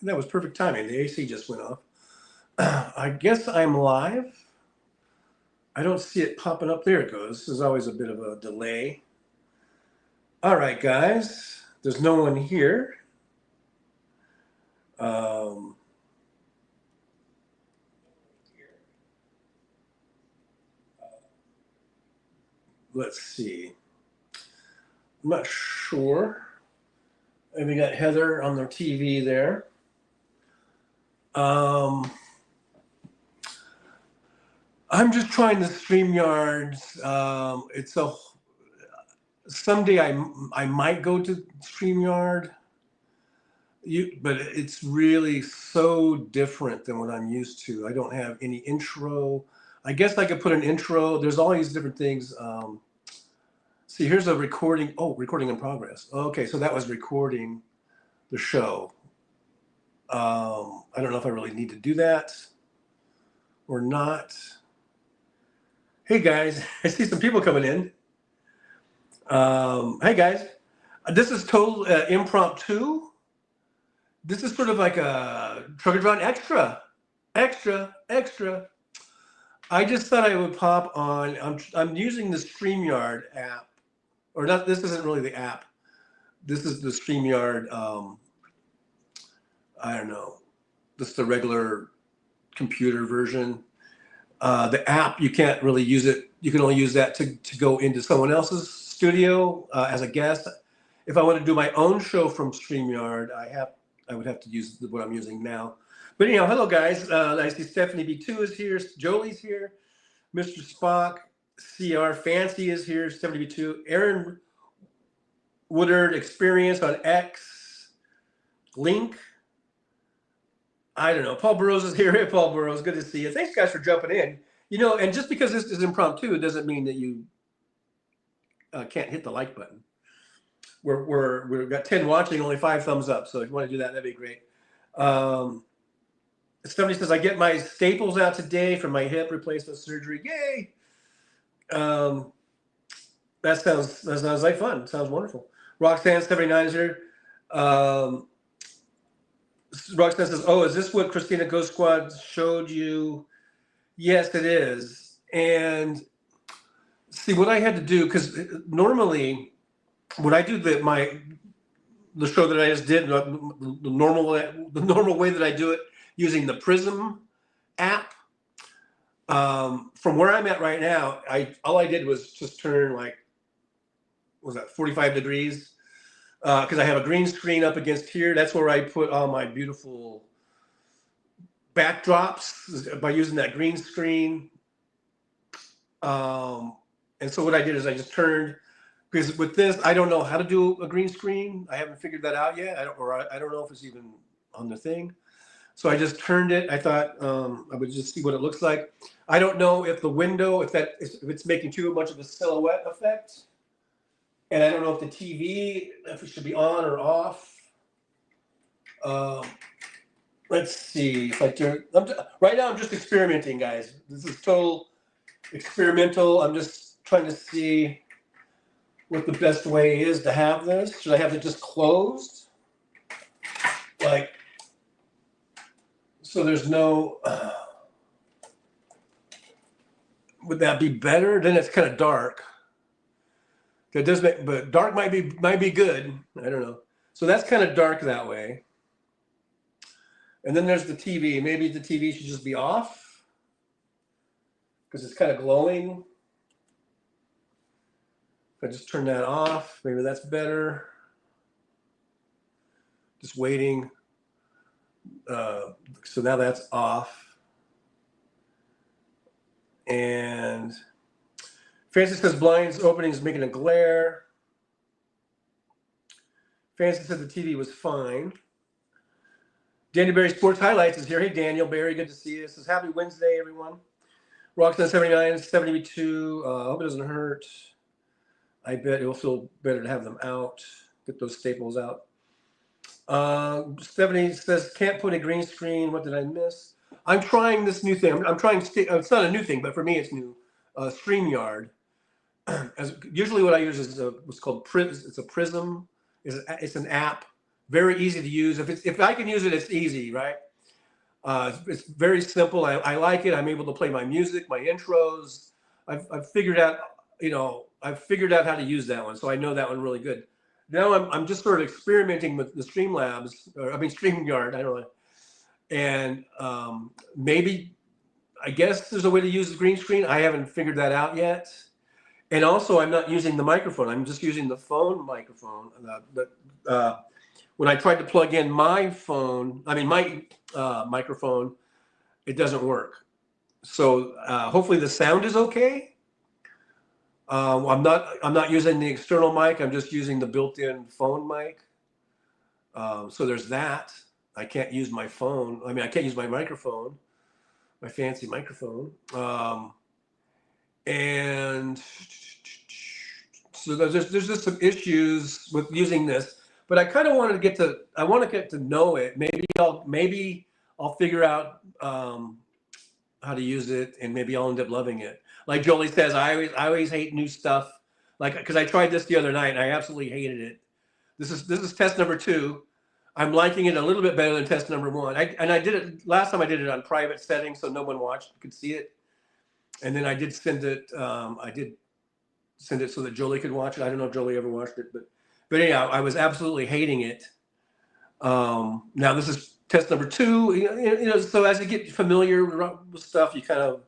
That was perfect timing. The AC just went off. I guess I'm live. I don't see it popping up. There it goes. There's always a bit of a delay. All right, guys. There's no one here. Let's see. I'm not sure. And we got Heather on the TV there. I'm just trying the Streamyard. It's a someday I might go to Streamyard. But it's really so different than what I'm used to. I don't have any intro. I guess I could put an intro. There's all these different things. See, here's a recording. Oh, recording in progress. Okay, so that was recording the show. I don't know if I really need to do that or not. Hey guys, I see some people coming in. Hey guys, this is total impromptu. This is sort of like a Trucker John extra. I just thought I would pop on. I'm using the Streamyard app, or not. This isn't really the app. This is the Streamyard. I don't know. This is the regular computer version. The app, you can't really use it. You can only use that to go into someone else's studio as a guest. If I want to do my own show from Streamyard, I would have to use what I'm using now. But anyhow, hello guys. I see Stephanie B2 is here. Jolie's here. Mr. Spock, CR Fancy is here. Stephanie B2. Aaron Woodard Experience on X. Link. I don't know. Paul Burrows is here. Hey, Paul Burrows. Good to see you. Thanks, guys, for jumping in. You know, and just because this is impromptu, it doesn't mean that you can't hit the like button. We've got 10 watching, only 5 thumbs up. So if you want to do that, that'd be great. Somebody says, I get my staples out today from my hip replacement surgery. Yay! That sounds like fun. Sounds wonderful. Roxanne 79 is here. Roxanne says, oh, is this what Christina Ghost Squad showed you? Yes, it is. And see, what I had to do, because normally when I do the show that I just did, the normal way that I do it using the Prism app, from where I'm at right now, all I did was just turn what was that, 45 degrees, because I have a green screen up against here. That's where I put all my beautiful backdrops by using that green screen. And so what I did is I just turned, because with this, I don't know how to do a green screen. I haven't figured that out yet. I don't know if it's even on the thing. So I just turned it. I thought I would just see what it looks like. I don't know if the window, if it's making too much of a silhouette effect. And I don't know if the TV, if it should be on or off. Let's see. Right now, I'm just experimenting, guys. This is total experimental. I'm just trying to see what the best way is to have this. Should I have it just closed? So there's no, would that be better? Then it's kind of dark. That does make, but dark might be good. I don't know. So that's kind of dark that way. And then there's the TV. Maybe the TV should just be off because it's kind of glowing. If I just turn that off, maybe that's better. Just waiting. So now that's off. And Francis says blinds opening is making a glare. Francis said the TV was fine. Daniel Berry Sports Highlights is here. Hey, Daniel Berry, good to see you. Says happy Wednesday, everyone. Roxanne 79, 72. Hope it doesn't hurt. I bet it will feel better to have them out. Get those staples out. Stephanie says can't put a green screen. What did I miss? I'm trying this new thing. I'm trying. It's not a new thing, but for me, it's new. Streamyard. Usually, what I use is what's called Prism. It's a Prism. It's an app, very easy to use. If I can use it, it's easy, right? It's very simple. I like it. I'm able to play my music, my intros. I've figured out, I've figured out how to use that one, so I know that one really good. Now I'm just sort of experimenting with the Streamlabs, or I mean Streamyard. I don't know, and maybe I guess there's a way to use the green screen. I haven't figured that out yet. And also, I'm not using the microphone. I'm just using the phone microphone. When I tried to plug in my phone, I mean my microphone, it doesn't work. So hopefully the sound is okay. I'm not using the external mic. I'm just using the built-in phone mic. So there's that. I can't use my phone. I mean, I can't use my microphone, my fancy microphone. And so there's just some issues with using this, but I kind of wanted to get to, I want to get to know it. Maybe I'll figure out how to use it, and maybe I'll end up loving it. Like Jolie says, I always hate new stuff. Like, because I tried this the other night and I absolutely hated it. This is test number 2. I'm liking it a little bit better than test number 1. I did it last time. I did it on private settings so no one could see it. And then I did send it. I did send it so that Jolie could watch it. I don't know if Jolie ever watched it, but anyhow, I was absolutely hating it. Now this is test number 2. So as you get familiar with stuff, you kind of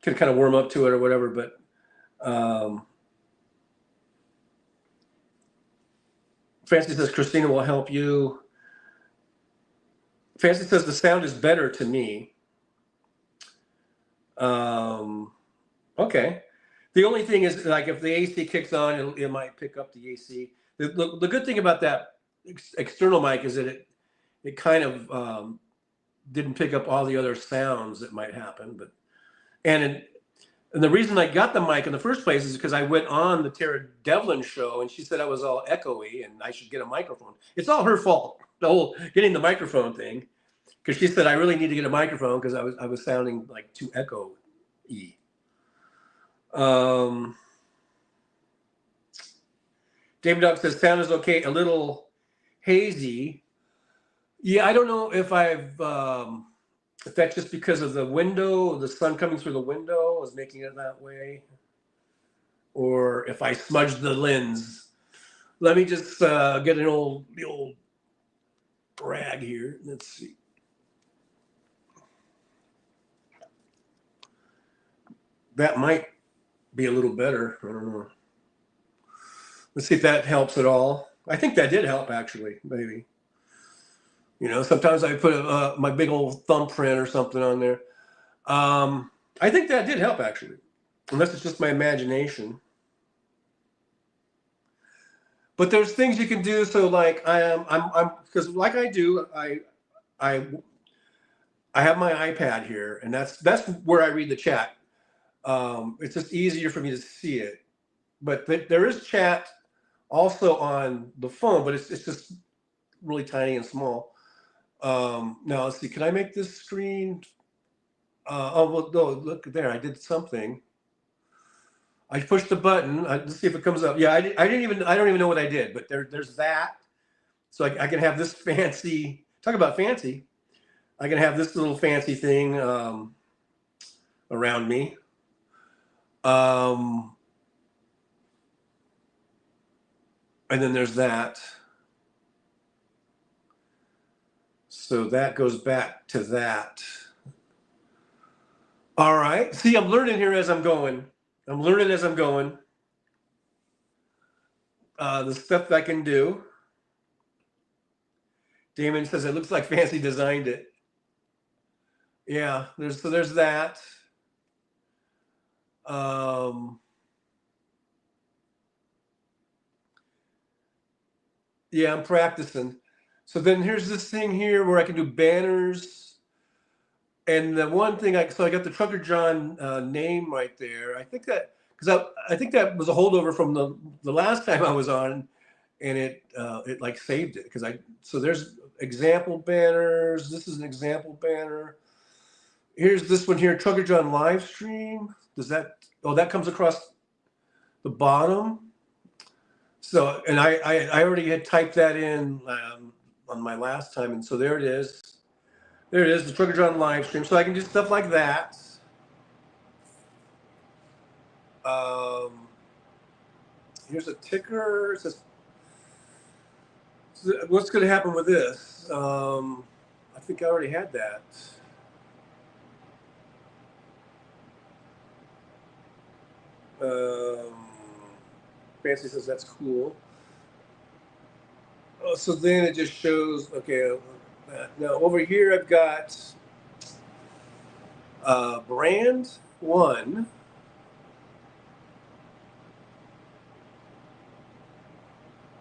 can kind of warm up to it or whatever. But Fancy says Christina will help you. Fancy says the sound is better to me. Okay. The only thing is, like, if the AC kicks on, it might pick up the AC. The good thing about that external mic is that it kind of didn't pick up all the other sounds that might happen. And the reason I got the mic in the first place is because I went on the Tara Devlin show and she said I was all echoey and I should get a microphone. It's all her fault, the whole getting the microphone thing, because she said I really need to get a microphone because I was sounding like too echo-y. David Duck says sound is okay, a little hazy. Yeah, I don't know if if that's just because of the window, the sun coming through the window is making it that way, or if I smudged the lens. Let me just get the old rag here. Let's see. That might be a little better. I don't know. Let's see if that helps at all. I think that did help, actually, maybe. Sometimes I put my big old thumbprint or something on there. I think that did help, actually, unless it's just my imagination. But there's things you can do. So, like, I'm because like I do, I have my iPad here, and that's where I read the chat. It's just easier for me to see it. But there is chat also on the phone, but it's just really tiny and small. Now let's see. Can I make this screen? Oh well, no. Look there. I did something. I pushed the button. Let's see if it comes up. Yeah, I don't even know what I did. But there's that. So I can have this fancy. Talk about fancy. I can have this little fancy thing around me. And then there's that. So that goes back to that. All right. See, I'm learning here as I'm going. The stuff I can do. Damon says it looks like Fancy designed it. Yeah, there's that. Yeah, I'm practicing. So then here's this thing here where I can do banners. And the one thing so I got the Trucker John name right there. I think that I think that was a holdover from the last time I was on, and it like saved it so there's example banners. This is an example banner. Here's this one here, Trucker John Livestream. That comes across the bottom. So, and I already had typed that in on my last time, and so there it is. There it is, the Trucker John live stream. So I can do stuff like that. Here's a ticker. It says, what's going to happen with this? I think I already had that. Fancy says that's cool. Oh, so then it just shows, okay, now over here I've got brand 1.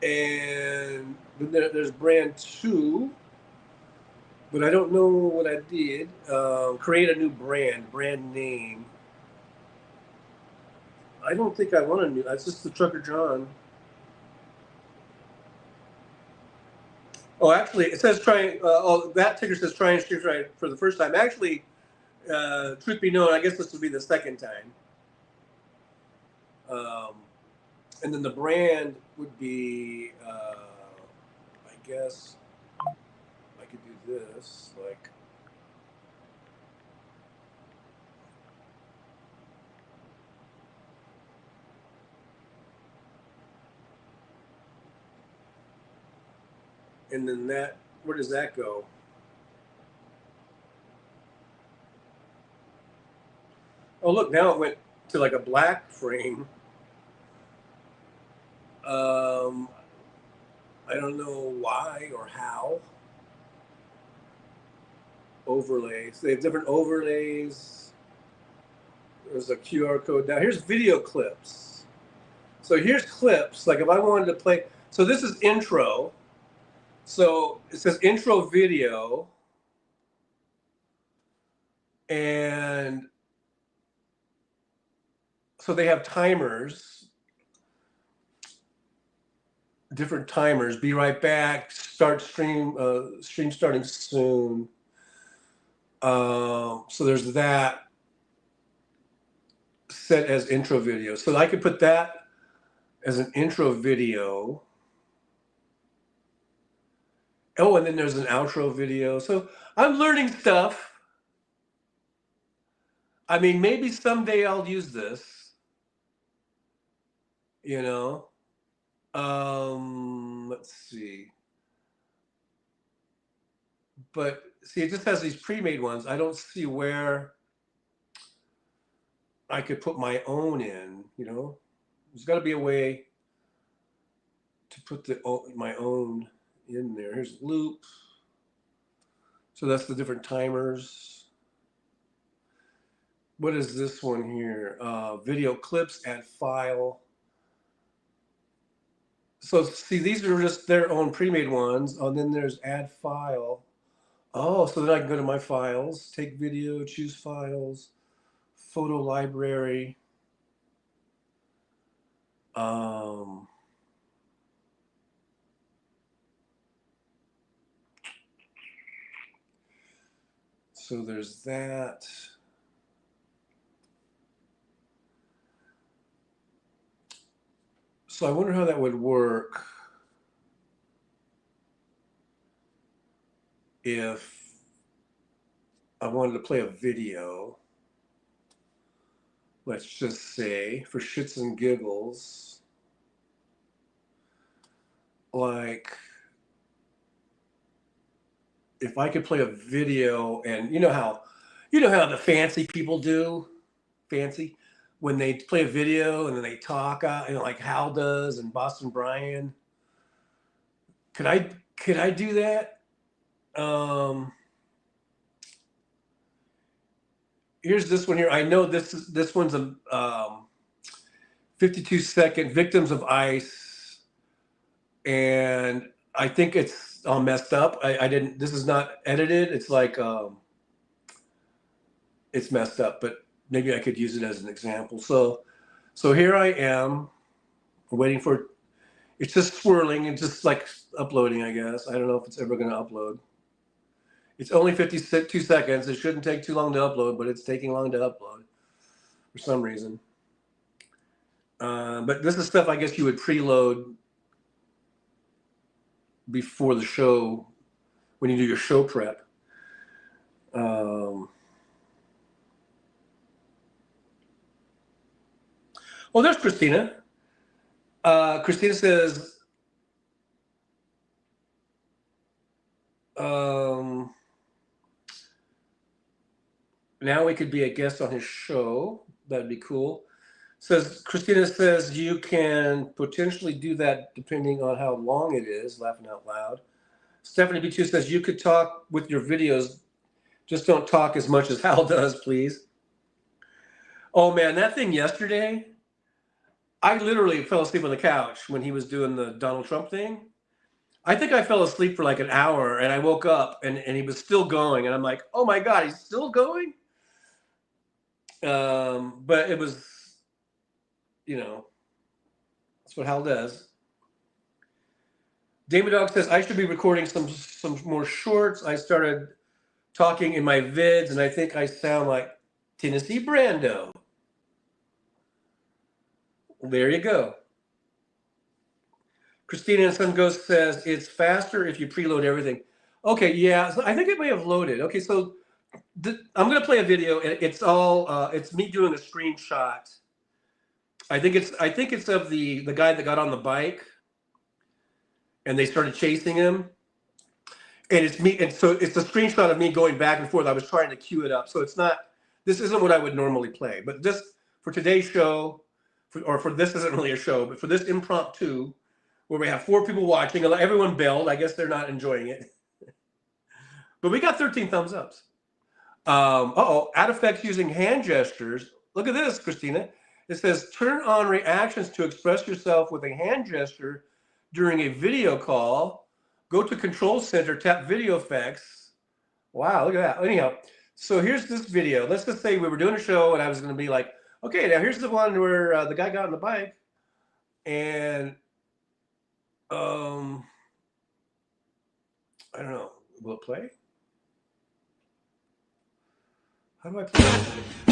And then there's brand 2, but I don't know what I did. Create a new brand name. I don't think I want a new, that's just the Trucker John. Oh, actually, it says try, that ticker says try and stream right for the first time. Actually, truth be known, I guess this will be the second time. And then the brand would be, I guess, I could do this, like, and then that, where does that go? Oh, look, now it went to like a black frame. I don't know why or how. Overlays. They have different overlays. There's a QR code. Now here's video clips. So here's clips. Like if I wanted to play. So this is intro. So it says intro video. And so they have timers. Different timers. Be right back. Start stream. Stream starting soon. So there's that set as intro video. So I could put that as an intro video. Oh, and then there's an outro video. So I'm learning stuff. I mean, maybe someday I'll use this. You know. Let's see. But see, it just has these pre-made ones. I don't see where I could put my own in, you know. There's got to be a way to put my own in there. Here's loop. So that's the different timers. What is this one here? Video clips, add file. So see, these are just their own pre-made ones. Oh, and then there's add file. Oh, so then I can go to my files, take video, choose files, photo library. So there's that. So I wonder how that would work if I wanted to play a video, let's just say, for shits and giggles, like if I could play a video, and you know how the fancy people do, when they play a video and then they talk, like Hal does and Boston Brian. Could I do that? Here's this one here. I know this one's a 52-second Victims of Ice, and I think it's all messed up. This is not edited. It's like it's messed up, but maybe I could use it as an example. So here I am waiting for, it's just swirling and just like uploading, I guess. I don't know if it's ever going to upload. It's only 52 seconds. It shouldn't take too long to upload, but it's taking long to upload for some reason. But this is stuff I guess you would preload before the show, when you do your show prep. Oh, there's Christina. Christina says, now we could be a guest on his show. That'd be cool. Christina says you can potentially do that depending on how long it is, laughing out loud. Stephanie B2 says you could talk with your videos, just don't talk as much as Hal does, please. Oh man, that thing yesterday, I literally fell asleep on the couch when he was doing the Donald Trump thing. I think I fell asleep for like an hour and I woke up and he was still going. And I'm like, oh my God, he's still going? But it was, that's what Hal does. David Dog says, I should be recording some more shorts. I started talking in my vids and I think I sound like Tennessee Brando. Well, there you go. Christina and Sun Ghost says, it's faster if you preload everything. Okay, yeah, so I think it may have loaded. Okay, so I'm going to play a video. It's all, it's me doing a screenshot. I think it's of the guy that got on the bike and they started chasing him. And it's me, and so it's a screenshot of me going back and forth. I was trying to cue it up. So this isn't what I would normally play. But just for today's show, this isn't really a show, but for this impromptu, where we have 4 people watching, everyone bailed. I guess they're not enjoying it. But we got 13 thumbs ups. Add effects using hand gestures. Look at this, Christina. It says, turn on reactions to express yourself with a hand gesture during a video call. Go to Control Center, tap Video Effects. Wow, look at that. Anyhow, so here's this video. Let's just say we were doing a show and I was going to be like, okay, now here's the one where the guy got on the bike. And I don't know. Will it play? How do I play it?